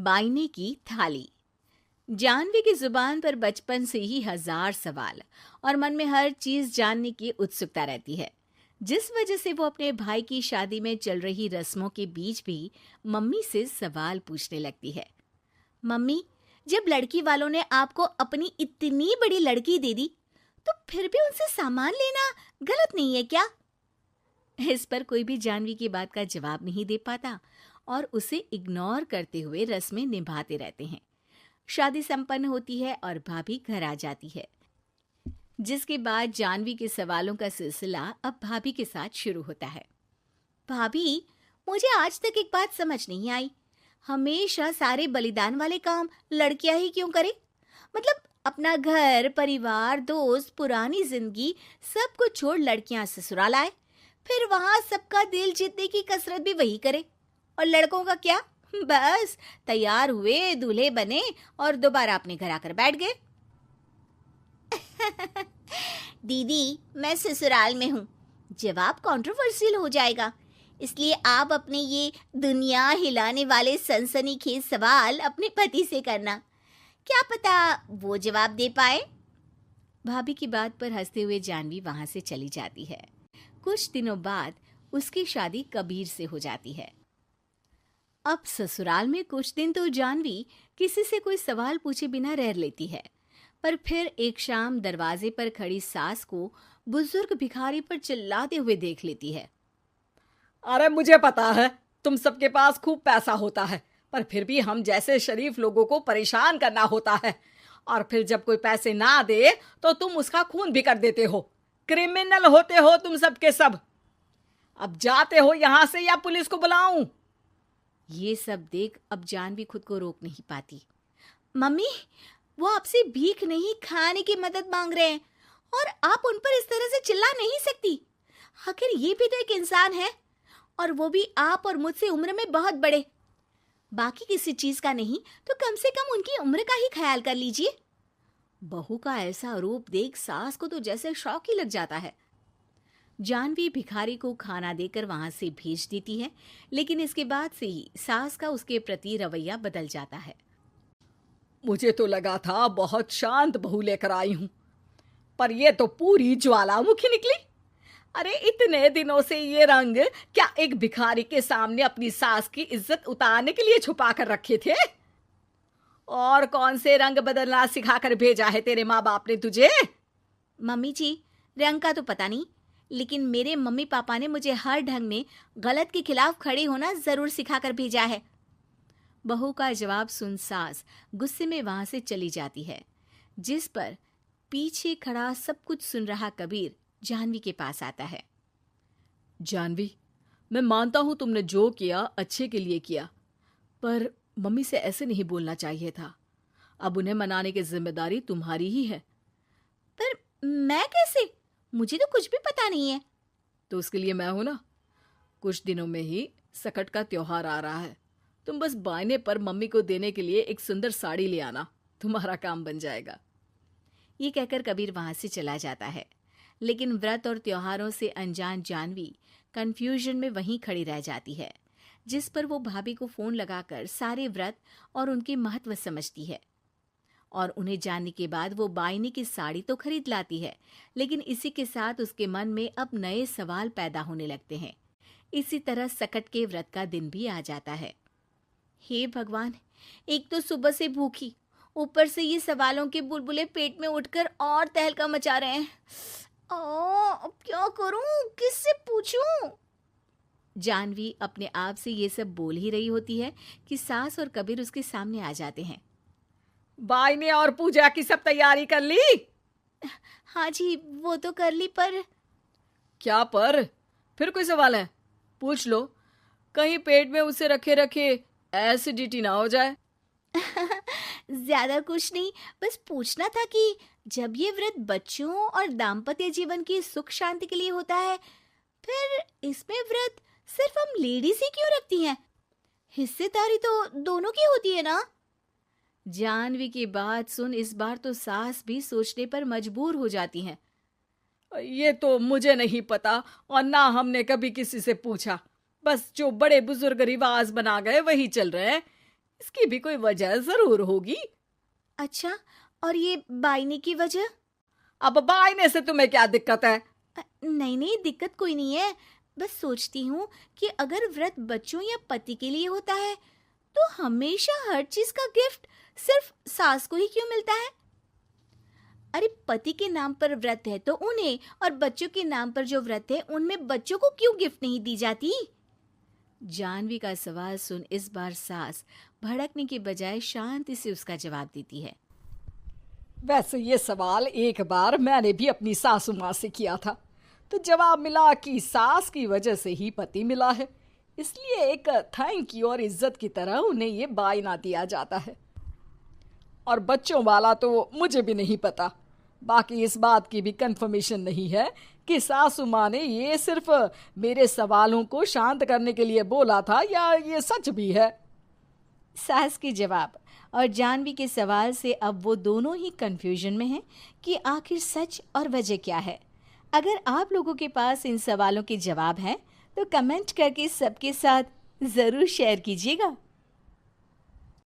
बाइने की थाली। जानवी की जुबान पर बचपन से ही हजार सवाल और मन में हर चीज जानने की उत्सुकता रहती है, जिस वजह से वो अपने भाई की शादी में चल रही रस्मों के बीच भी मम्मी से सवाल पूछने लगती है। मम्मी, जब लड़की वालों ने आपको अपनी इतनी बड़ी लड़की दे दी, तो फिर भी उनसे सामान लेना गलत नहीं है क्या? इस पर कोई भी जानवी की बात का जवाब नहीं दे पाता और उसे इग्नोर करते हुए रस्में निभाते रहते हैं। शादी संपन्न होती है और भाभी घर आ जाती है, जिसके बाद जानवी के सवालों का सिलसिला अब भाभी के साथ शुरू होता है। भाभी, मुझे आज तक एक बात समझ नहीं आई, हमेशा सारे बलिदान वाले काम लड़कियां ही क्यों करे? मतलब अपना घर, परिवार, दोस्त, पुरानी जिंदगी सब कुछ छोड़ लड़कियां ससुराल आए, फिर वहां सबका दिल जीतने की कसरत भी वही करे, और लड़कों का क्या? बस तैयार हुए, दूल्हे बने और दोबारा अपने घर आकर बैठ गए। दीदी, मैं ससुराल में हूँ, जवाब कंट्रोवर्शियल हो जाएगा, इसलिए आप अपने ये दुनिया हिलाने वाले सनसनीखेज सवाल अपने पति से करना, क्या पता वो जवाब दे पाए। भाभी की बात पर हंसते हुए जानवी वहां से चली जाती है। कुछ दिनों बाद उसकी शादी कबीर से हो जाती है। अब ससुराल में कुछ दिन तो जानवी किसी से कोई सवाल पूछे बिना रह लेती है, पर फिर एक शाम दरवाजे पर खड़ी सास को बुजुर्ग भिखारी पर चिल्लाते हुए देख लेती है। अरे मुझे पता है तुम सबके पास खूब पैसा होता है, पर फिर भी हम जैसे शरीफ लोगों को परेशान करना होता है, और फिर जब कोई पैसे ना दे तो तुम उसका खून भी कर देते हो। क्रिमिनल होते हो तुम सबके सब। अब जाते हो यहां से या पुलिस को बुलाऊं? ये सब देख अब जानवी खुद को रोक नहीं पाती। मम्मी, वो आपसे भीख नहीं, खाने की मदद मांग रहे हैं और आप उन पर इस तरह से चिल्ला नहीं सकती। आखिर ये भी तो एक इंसान है, और वो भी आप और मुझसे उम्र में बहुत बड़े। बाकी किसी चीज का नहीं तो कम से कम उनकी उम्र का ही ख्याल कर लीजिए। बहू का ऐसा रूप देख सास को तो जैसे शौक ही लग जाता है। जानवी भिखारी को खाना देकर वहां से भेज देती है, लेकिन इसके बाद से ही सास का उसके प्रति रवैया बदल जाता है। मुझे तो लगा था बहुत शांत बहू लेकर आई हूं, पर ये तो पूरी ज्वालामुखी निकली। अरे इतने दिनों से ये रंग क्या एक भिखारी के सामने अपनी सास की इज्जत उतारने के लिए छुपा कर रखे थे? और कौन से रंग बदलना सिखाकर भेजा है तेरे माँ बाप ने तुझे? मम्मी जी, रंग का तो पता नहीं, लेकिन मेरे मम्मी पापा ने मुझे हर ढंग में गलत के खिलाफ खड़े होना जरूर सिखाकर भेजा है। बहू का जवाब सुन सास गुस्से में वहां से चली जाती है, जिस पर पीछे खड़ा सब कुछ सुन रहा कबीर जानवी के पास आता है। जानवी, मैं मानता हूं तुमने जो किया अच्छे के लिए किया, पर मम्मी से ऐसे नहीं बोलना चाहिए था। अब उन्हें मनाने की जिम्मेदारी तुम्हारी ही है। पर मैं कैसे? मुझे तो कुछ भी पता नहीं है। तो उसके लिए मैं हूं ना। कुछ दिनों में ही सकट का त्योहार आ रहा है, तुम बस बायने पर मम्मी को देने के लिए एक सुंदर साड़ी ले आना, तुम्हारा काम बन जाएगा। ये कहकर कबीर वहां से चला जाता है, लेकिन व्रत और त्योहारों से अनजान जानवी कंफ्यूजन में वहीं खड़ी रह जाती है, जिस पर वो भाभी को फोन लगाकर सारे व्रत और उनके महत्व समझती है। और उन्हें जानने के बाद वो बायने की साड़ी तो खरीद लाती है, लेकिन इसी के साथ उसके मन में अब नए सवाल पैदा होने लगते हैं। इसी तरह सकट के व्रत का दिन भी आ जाता है। हे भगवान, एक तो सुबह से भूखी, ऊपर से ये सवालों के बुलबुले पेट में उठकर और तहलका मचा रहे हैं। अब क्या करूं, किससे पूछूं? जानवी अपने आप से ये सब बोल ही रही होती है कि सास और कबीर उसके सामने आ जाते हैं। बायने और पूजा की सब तैयारी कर ली? हाँ जी, वो तो कर ली, पर क्या पर? फिर कोई सवाल है? पूछ लो, कहीं पेट में उसे रखे रखे एसिडिटी ना हो जाए। ज्यादा कुछ नहीं, बस पूछना था कि जब ये व्रत बच्चों और दाम्पत्य जीवन की सुख शांति के लिए होता है, फिर इसमें व्रत सिर्फ हम लेडीज ही क्यों रखती हैं? हिस्सेदारी तो दोनों की होती है ना? जानवी की बात सुन इस बार तो सास भी सोचने पर मजबूर हो जाती हैं। ये तो मुझे नहीं पता, और ना हमने कभी किसी से पूछा। बस जो बड़े बुजुर्ग रिवाज बना गए वही चल रहे हैं। इसकी भी कोई वजह जरूर होगी। अच्छा, और ये बायने की वजह? अब बायने से तुम्हें क्या दिक्कत है? नहीं नहीं, दिक्कत कोई नहीं है। बस सोचती हूँ कि अगर व्रत बच्चों या पति के लिए होता है तो हमेशा हर चीज का गिफ्ट सिर्फ सास को ही क्यों मिलता है? अरे पति के नाम पर व्रत है तो उन्हें, और बच्चों के नाम पर जो व्रत है उनमें बच्चों को क्यों गिफ्ट नहीं दी जाती? जानवी का सवाल सुन इस बार सास भड़कने के बजाय शांति से उसका जवाब देती है। वैसे ये सवाल एक बार मैंने भी अपनी सासू माँ से किया था, तो जवाब मिला कि सास की वजह से ही पति मिला है, इसलिए एक थैंक यू और इज्जत की तरह उन्हें ये बायना दिया जाता है। और बच्चों वाला तो मुझे भी नहीं पता। बाकी इस बात की भी कंफर्मेशन नहीं है कि सासू माँ ने ये सिर्फ मेरे सवालों को शांत करने के लिए बोला था या ये सच भी है। सास के जवाब और जानवी के सवाल से अब वो दोनों ही कंफ्यूजन में हैं कि आखिर सच और वजह क्या है। अगर आप लोगों के पास इन सवालों के जवाब हैं तो कमेंट करके सबके साथ ज़रूर शेयर कीजिएगा।